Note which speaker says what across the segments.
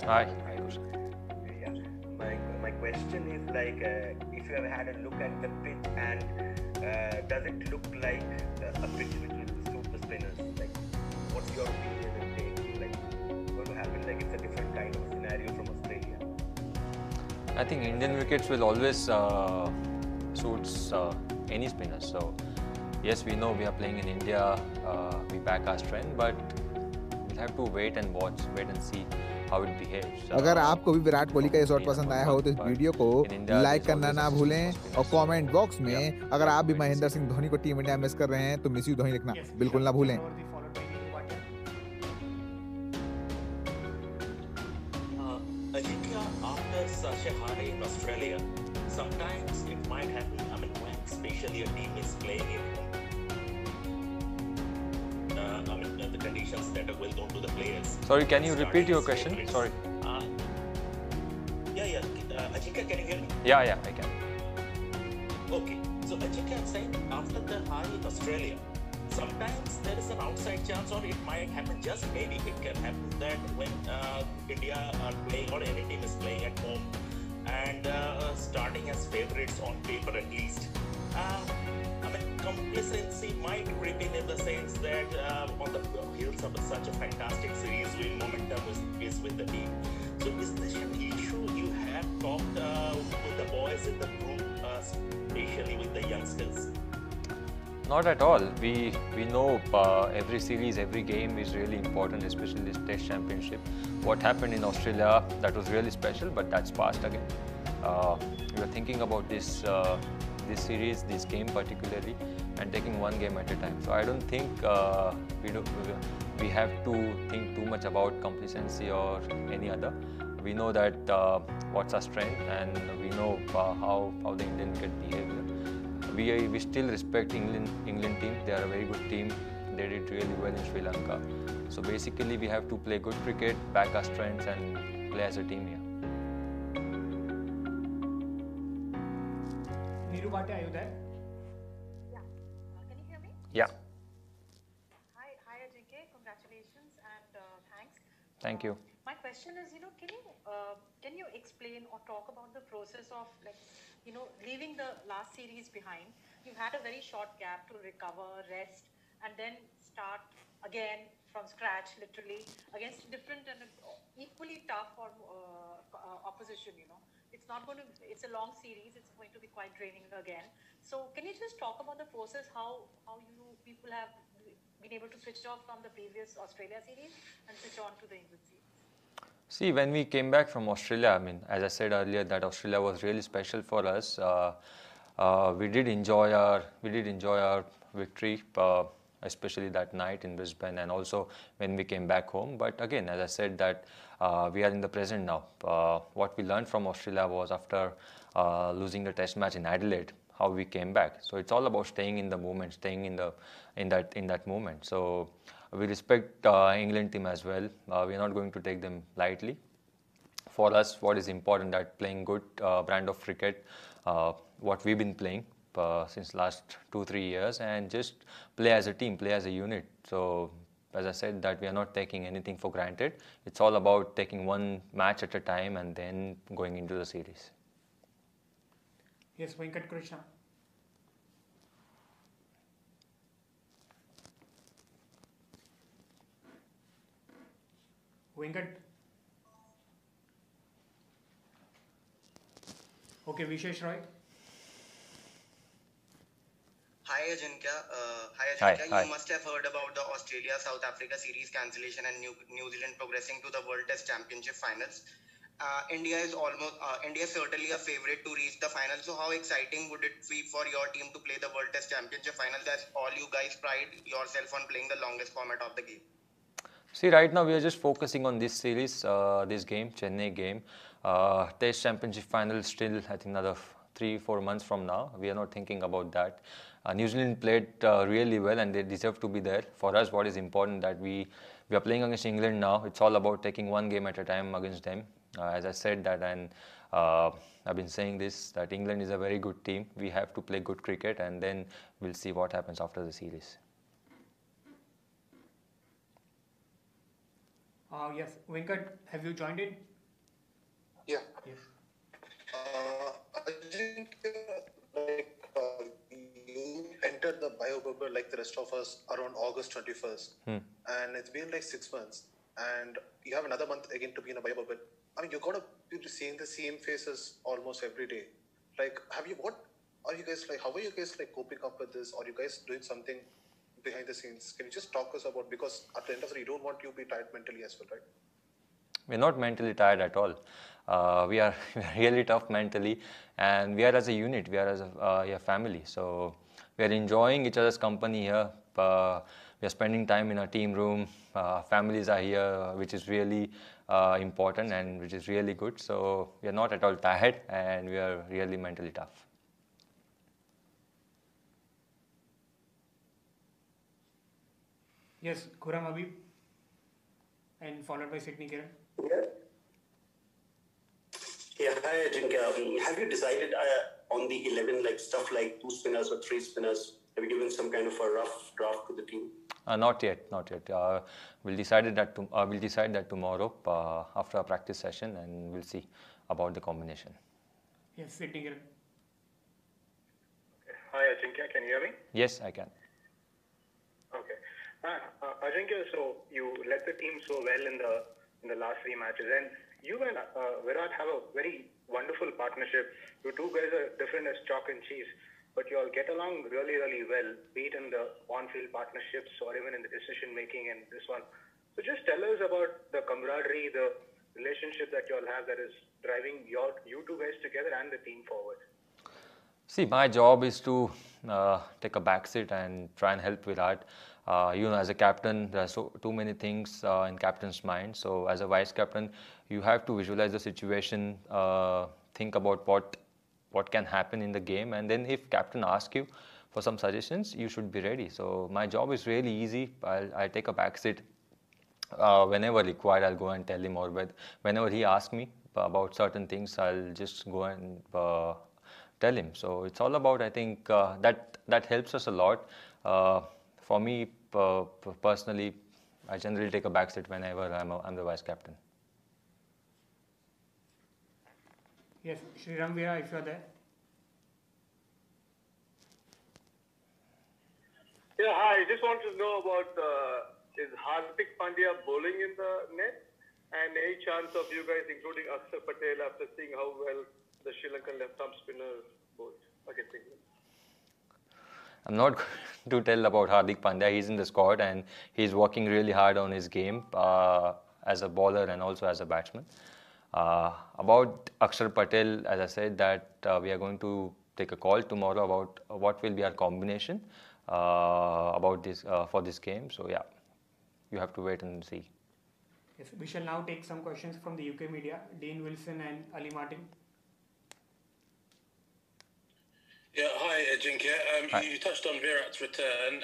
Speaker 1: Hi. Hi, Kusha.
Speaker 2: Yeah. My question is like, if you have had a look at the pitch, and does it look like a pitch which will suit the spinners? Like, what's your opinion and take? Like, going to happen? Like, it's a different kind of scenario from Australia.
Speaker 1: I think Indian wickets will always suits any spinner. So yes, we know we are playing in India. We back our strength, but we'll have to wait and watch, wait and see how it behaves.
Speaker 3: अगर आपको भी विराट कोहली का ये shot
Speaker 1: Being a
Speaker 3: पसंद आया
Speaker 1: one
Speaker 3: हो तो
Speaker 1: mark,
Speaker 3: इस
Speaker 1: but
Speaker 3: वीडियो को
Speaker 1: in India
Speaker 3: लाइक
Speaker 1: there's
Speaker 3: करना
Speaker 1: always
Speaker 3: ना
Speaker 1: a space
Speaker 3: भूलें
Speaker 1: for
Speaker 3: और
Speaker 1: spinners.
Speaker 3: कमेंट बॉक्स
Speaker 1: Yeah,
Speaker 3: में अगर
Speaker 1: we
Speaker 3: आप
Speaker 1: have
Speaker 3: भी
Speaker 1: to wait and
Speaker 3: Mahendra
Speaker 1: see.
Speaker 3: Singh Dhoni को टीम इंडिया मिस कर रहे हैं तो मिस यू धोनी लिखना बिल्कुल ना भूलें।
Speaker 4: Ajinkya, after such a high in Australia, sometimes it might happen, I mean, when especially a team is playing in the conditions that are well known to the players.
Speaker 1: Sorry, can you repeat your
Speaker 4: Starting
Speaker 1: question?
Speaker 4: favorites.
Speaker 1: Sorry.
Speaker 4: Yeah. Ajinkya, can you hear me?
Speaker 1: Yeah, I can.
Speaker 4: Okay. So Ajinkya, I'm saying after the high in Australia, sometimes there is an outside chance, or it might happen, just maybe it can happen that when India are playing or any team is playing at home and starting as favorites on paper at least, I mean, complacency might creep in the sense that on the heels of such a fantastic series, when momentum is with the team. So is this an issue you have talked with the boys in the group, especially with the youngsters?
Speaker 1: Not at all. We know every series, every game is really important, especially this Test Championship. What happened in Australia, that was really special, but that's past again. We are thinking about this series, this game particularly, and taking one game at a time. So I don't think we have to think too much about complacency or any other. We know that what's our strength, and we know how the Indian wicket behavior. We still respect England team. They are a very good team. They did really well in Sri Lanka. So basically, we have to play good cricket, back our strengths, and play as a team here.
Speaker 5: Neeru Bhatia, are you there?
Speaker 6: Yeah. Can you hear me?
Speaker 1: Yeah.
Speaker 6: Hi, Ajinkya. Congratulations and thanks.
Speaker 1: Thank you.
Speaker 6: My question is, can you explain or talk about the process of leaving the last series behind? You've had a very short gap to recover, rest, and then start again from scratch, literally, against different and equally tough or opposition. It's not going to. It's a long series. It's going to be quite draining again. So, can you just talk about the process? How you people have been able to switch off from the previous Australia series and switch on to the England series?
Speaker 1: See, when we came back from Australia, I mean, as I said earlier, that Australia was really special for us. We did enjoy our victory, especially that night in Brisbane, and also when we came back home. But again, as I said, that we are in the present now. What we learned from Australia was after losing the Test match in Adelaide, how we came back. So it's all about staying in the moment, staying in that moment. So we respect England team as well. We are not going to take them lightly. For us, what is important that playing good brand of cricket, what we've been playing since last 2-3 years, and just play as a team, play as a unit. So as I said, that we are not taking anything for granted. It's all about taking one match at a time and then going into the series.
Speaker 5: Yes, Venkat Krishna. Venkat. Okay, Vishesh Roy.
Speaker 7: Hi Ajinkya.
Speaker 1: Hi.
Speaker 7: You must have heard about the Australia-South Africa series cancellation and New Zealand progressing to the World Test Championship finals. India is certainly a favorite to reach the final. So how exciting would it be for your team to play the World Test Championship finals, as all you guys pride yourself on playing the longest format of the game?
Speaker 1: See, right now we are just focusing on this series, this game, Chennai game. Test Championship final still, I think, another 3-4 months from now. We are not thinking about that. New Zealand played really well, and they deserve to be there. For us, what is important that we are playing against England now. It's all about taking one game at a time against them. As I said that, and I've been saying this, that England is a very good team. We have to play good cricket, and then we'll see what happens after the series.
Speaker 5: Yes, Venkat, have you joined in?
Speaker 8: Yeah.
Speaker 5: Yes.
Speaker 8: Ajinkya, you entered the bio bubble like the rest of us around August 21st. And it's been like 6 months. And you have another month again to be in a bio bubble. I mean, you're going to be seeing the same faces almost every day. Like, what are you guys like? How are you guys like coping up with this? Are you guys doing something behind the scenes? Can you just talk us about, because at the end of the day, you don't want you to be tired mentally as well, right?
Speaker 1: We're not mentally tired at all. We are we are really tough mentally, and we are as a unit. We are as a family. So we are enjoying each other's company here. We are spending time in our team room. Families are here, which is really important and which is really good. So we are not at all tired, and we are really mentally tough.
Speaker 5: Yes, Khurram Habib, and followed by Sydney Kiran.
Speaker 4: Yeah, hi Ajinkya. Have you decided on the 11, like stuff like 2 spinners or 3 spinners? Have you given some kind of a rough draft to the team?
Speaker 1: Not yet, not yet. We'll decide that tomorrow after our practice session, and we'll see about the combination.
Speaker 5: Yes, Sydney Kiran.
Speaker 9: Hi Ajinkya, can you hear me?
Speaker 1: Yes, I can.
Speaker 9: Okay. Ajinkya, so you led the team so well in the last 3 matches, and you and Virat have a very wonderful partnership. You two guys are different as chalk and cheese, but you all get along really, really well, be it in the on-field partnerships or even in the decision-making and this one. So just tell us about the camaraderie, the relationship that you all have that is driving you two guys together and the team forward.
Speaker 1: See, my job is to take a back seat and try and help Virat. As a captain, there are too many things in captain's mind. So as a vice captain, you have to visualize the situation, think about what can happen in the game, and then if captain asks you for some suggestions, you should be ready. So my job is really easy. I'll take a back seat. Whenever required, I'll go and tell him, or whenever he asks me about certain things, I'll just go and tell him. So it's all about, I think, that helps us a lot. For me personally, I generally take a back seat whenever I'm the vice captain.
Speaker 5: Yes, Sriram Veera, if you're there.
Speaker 10: Yeah, hi. I just want to know about is Hardik Pandya bowling in the net, and any chance of you guys including Akshar Patel after seeing how well the Sri Lankan left-arm spinner bowled against England?
Speaker 1: I'm not going to tell about Hardik Pandya. He's in the squad and he's working really hard on his game as a bowler and also as a batsman. About Akshar Patel, as I said, that we are going to take a call tomorrow about what will be our combination about this for this game. So yeah, you have to wait and see.
Speaker 5: Yes, we shall now take some questions from the UK media, Dean Wilson and Ali Martin.
Speaker 11: Yeah, hi Ajinkya.
Speaker 1: Hi.
Speaker 11: You touched on Virat's return.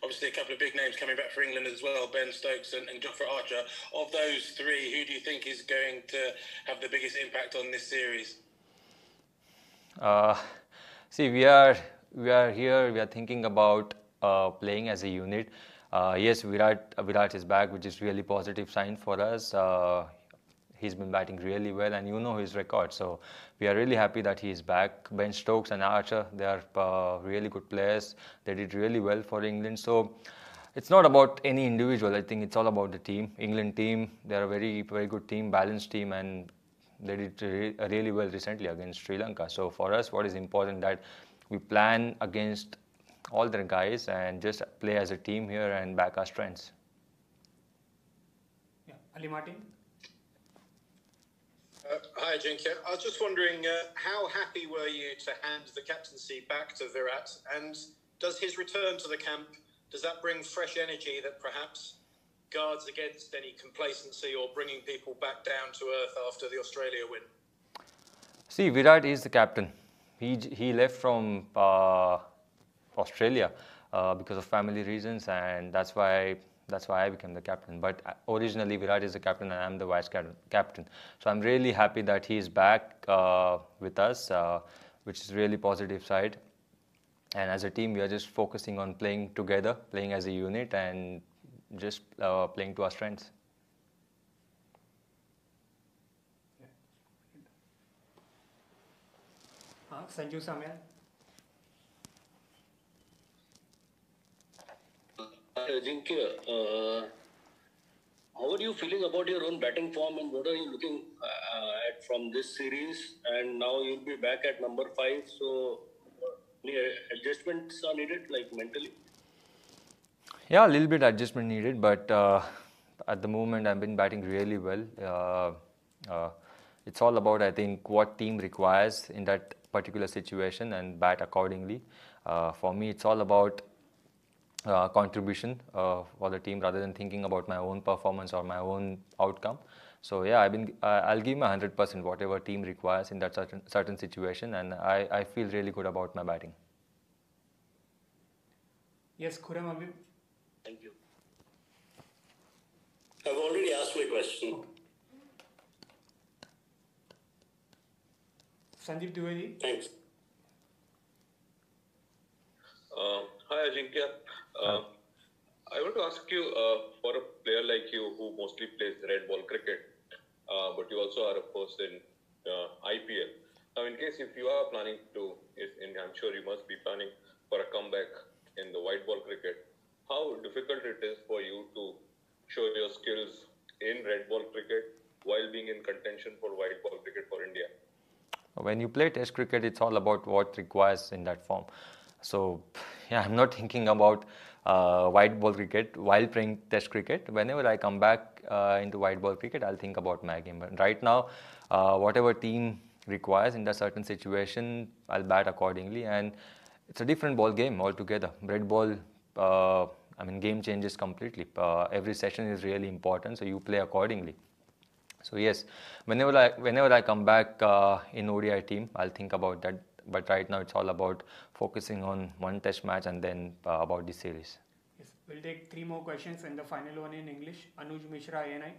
Speaker 11: Obviously, a couple of big names coming back for England as well, Ben Stokes and Jofra Archer. Of those three, who do you think is going to have the biggest impact on this series?
Speaker 1: See, we are here. We are thinking about playing as a unit. Yes, Virat is back, which is really positive sign for us. He's been batting really well, and you know his record. So we are really happy that he is back. Ben Stokes and Archer, they are really good players. They did really well for England. So it's not about any individual. I think it's all about the team. England team, they're a very, very good team, balanced team, and they did really well recently against Sri Lanka. So for us, what is important that we plan against all their guys and just play as a team here and back our strengths.
Speaker 5: Yeah, Ali Martin.
Speaker 12: Hi Ajinkya. I was just wondering how happy were you to hand the captaincy back to Virat, and does his return to the camp, does that bring fresh energy that perhaps guards against any complacency or bringing people back down to earth after the Australia win?
Speaker 1: See, Virat is the captain. He left from Australia because of family reasons, and that's why I became the captain. But originally Virat is the captain and I'm the vice captain. So I'm really happy that he is back with us, which is really positive side. And as a team, we are just focusing on playing together, playing as a unit, and just playing to our strengths.
Speaker 5: Sanju Samyal.
Speaker 13: Ajinkya, how are you feeling about your own batting form and what are you looking at from this series? And now you'll be back at number 5, so any adjustments are needed, like mentally?
Speaker 1: Yeah, a little bit adjustment needed, but at the moment I've been batting really well. It's all about, I think, what team requires in that particular situation and bat accordingly. For me, it's all about contribution for the team rather than thinking about my own performance or my own outcome. So yeah, I'll give my 100% whatever team requires in that certain situation, and I feel really good about my batting.
Speaker 5: Yes, Khurram Habib.
Speaker 13: Thank you. I've already asked my question.
Speaker 5: Sandeep Dwivedi.
Speaker 13: Thanks.
Speaker 14: Hi Ajinkya. I want to ask you, for a player like you who mostly plays red ball cricket, but you also are, of course, in IPL. Now, in case if you are planning to, I'm sure you must be planning for a comeback in the white ball cricket, how difficult it is for you to show your skills in red ball cricket while being in contention for white ball cricket for India?
Speaker 1: When you play Test cricket, it's all about what requires in that form. So, yeah, I'm not thinking about white ball cricket while playing Test cricket. Whenever I come back into white ball cricket, I'll think about my game. But right now, whatever team requires in that certain situation, I'll bat accordingly. And it's a different ball game altogether. Red ball, game changes completely. Every session is really important, so you play accordingly. So yes, whenever I come back in ODI team, I'll think about that. But right now, it's all about focusing on one Test match and then about the series.
Speaker 5: Yes, we'll take 3 more questions and the final one in English. Anuj Mishra, ANI.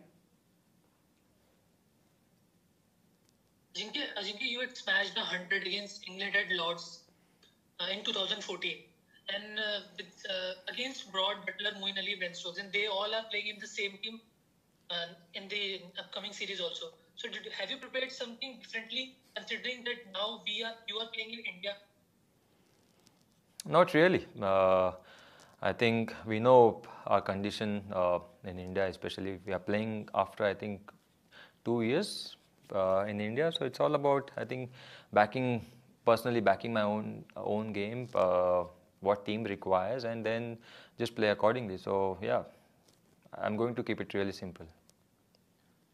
Speaker 15: Ajinkya, you had smashed 100 against England at Lords in 2014, and against Broad, Butler, Moeen Ali, Ben Stokes, and they all are playing in the same team in the upcoming series also. So have you prepared something differently, considering that now you are playing in India?
Speaker 1: Not really. I think we know our condition in India, especially we are playing after, I think, 2 years in India. So it's all about, I think, personally backing my own game, what team requires, and then just play accordingly. So yeah, I'm going to keep it really simple.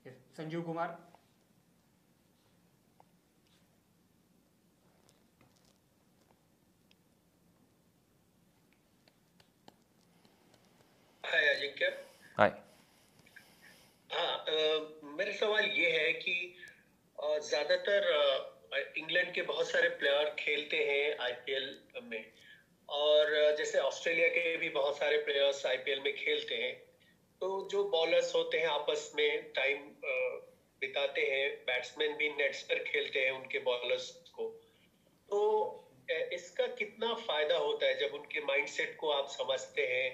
Speaker 5: Yes. Sanjeev Kumar.
Speaker 16: हाय अजिंक्य।
Speaker 1: हाय।
Speaker 16: मेरा सवाल ये है कि ज़्यादातर England के बहुत सारे player खेलते हैं आईपीएल में, और जैसे ऑस्ट्रेलिया के भी बहुत सारे प्लेयर्स आईपीएल में खेलते हैं, तो जो बॉलर्स होते हैं आपस में टाइम बिताते हैं, बैट्समैन भी नेट्स पर खेलते हैं उनके बॉलर्स को, तो इसका कितना फायदा होता है जब उनके माइंडसेट को आप समझते हैं,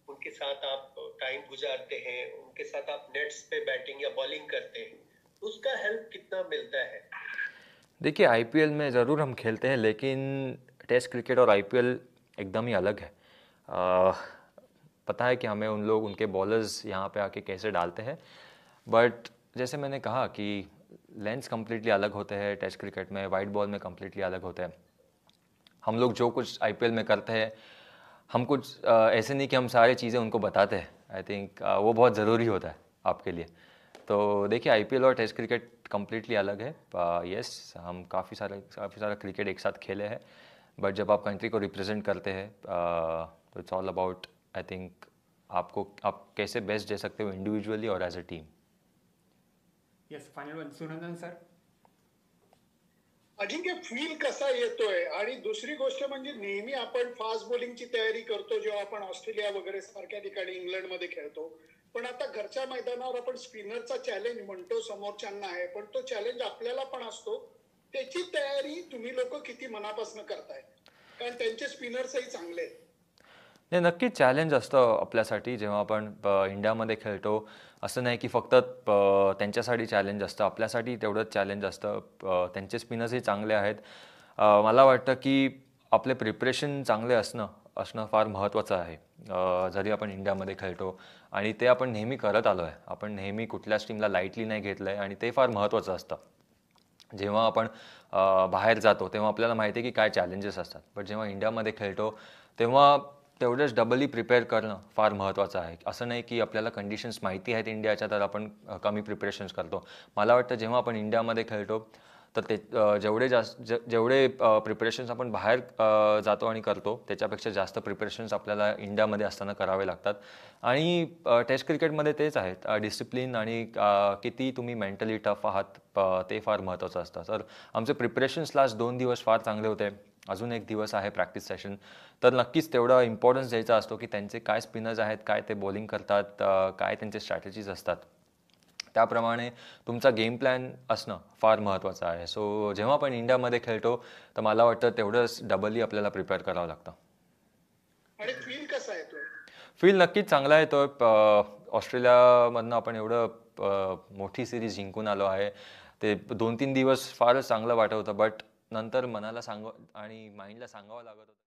Speaker 16: उनके साथ आप टाइम गुजारते हैं, उनके साथ आप नेट्स पे बैटिंग या बॉलिंग करते हैं, तो उसका हेल्प कितना मिलता है?
Speaker 1: देखिए, आईपीएल में ज़रूर हम खेलते हैं, लेकिन टेस्ट क्रिकेट और आईपीएल एकदम ही अलग है। पता है कि हमें उनके बॉलर्स यहाँ पे आके कैसे डालते हैं, बट जैसे मैंने कहा कि लेंस कम्प्लीटली अलग होते हैं टेस्ट क्रिकेट में, वाइट बॉल में कम्प्लीटली अलग होते हैं। हम लोग जो कुछ आईपीएल में करते हैं, हम कुछ ऐसे नहीं कि हम सारी चीज़ें उनको बताते हैं। आई थिंक वो बहुत ज़रूरी होता है आपके लिए। तो देखिए, आईपीएल और टेस्ट क्रिकेट कम्प्लीटली अलग है। यस, हम काफ़ी सारा क्रिकेट एक साथ खेले हैं, बट जब आप कंट्री को रिप्रेजेंट करते हैं तो it's all about, I think, आप कैसे बेस्ट दे सकते हो इंडिविजुअली और as a team.
Speaker 5: Yes, final one, Sunandan sir.
Speaker 17: Ajinkya, feel कसा येतोय? आणि दुसरी गोष्ट म्हणजे नेहमी आपण फास्ट बॉलिंगची तयारी करतो जेव्हा आपण ऑस्ट्रेलिया वगैरे सारख्या ठिकाणी इंग्लंडमध्ये खेळतो, पण आता घरच्या मैदानावर आपण स्पिनरचा चॅलेंज म्हणतो समोरच्यांना आहे, पण तो चॅलेंज आपल्याला पण असतो। त्याची तयारी तुम्ही लोक किती मनापासून करताय? कारण त्यांचे स्पिनर्सही चांगले आहेत।
Speaker 1: नाही, नक्कीच चॅलेंज असतं आपल्यासाठी जेव्हा आपण इंडियामध्ये खेळतो। असं नाही की फक्त त्यांच्यासाठी चॅलेंज असतं, आपल्यासाठी तेवढंच चॅलेंज असतं। त्यांचे स्पिनर्सही चांगले आहेत मला वाटतं की आपले प्रिपरेशन चांगले असणं फार महत्त्वाचं आहे. जरी आपण इंडियामध्ये खेळतो आणि ते आपण नेहमी करत आलो आहे. आपण नेहमी कुठल्याच टीमला लाईटली नाही घेतलं आहे आणि ते फार महत्त्वाचं असतं. जेव्हा आपण बाहेर जातो तेव्हा आपल्याला माहिती आहे की काय चॅलेंजेस असतात, बट जेव्हा इंडियामध्ये खेळतो तेव्हा तेवढंच डबली प्रिपेअर करणं फार महत्त्वाचं आहे. असं नाही की आपल्याला कंडिशन्स माहिती आहेत इंडियाच्या तर आपण कमी प्रिपरेशन्स करतो. मला वाटतं जेव्हा आपण इंडियामध्ये खेळतो तर ते जेवढे प्रिपरेशन्स आपण बाहेर जातो आणि करतो त्याच्यापेक्षा जास्त प्रिपरेशन्स आपल्याला इंडियामध्ये असताना करावे लागतात. आणि टेस्ट क्रिकेटमध्ये तेच आहेत, डिसिप्लिन आणि किती तुम्ही मेंटली टफ आहात ते फार महत्त्वाचं असतं. तर आमचे प्रिपरेशन्स लास्ट 2 दिवस फार चांगले होते. अजून एक दिवस आहे प्रॅक्टिस सेशन, तर नक्कीच तेवढा इम्पॉर्टन्स द्यायचा असतो की त्यांचे काय स्पिनर्स आहेत, काय ते बॉलिंग करतात, काय त्यांचे स्ट्रॅटेजीज असतात. त्याप्रमाणे तुमचा गेम प्लॅन असणं फार महत्त्वाचं आहे. सो जेव्हा आपण इंडियामध्ये खेळतो तर मला वाटतं तेवढंच डबली आपल्याला प्रिपेअर करावं लागतं.
Speaker 17: आणि फील कसा येतोय?
Speaker 1: फील नक्कीच चांगला येतोय. ऑस्ट्रेलियामधनं आपण एवढं मोठी सिरीज जिंकून आलो आहे. ते 2-3 दिवस फारच चांगलं वाटत होतं, बट नंतर मनाला आणि माइंडला सांगावं लागत होतं.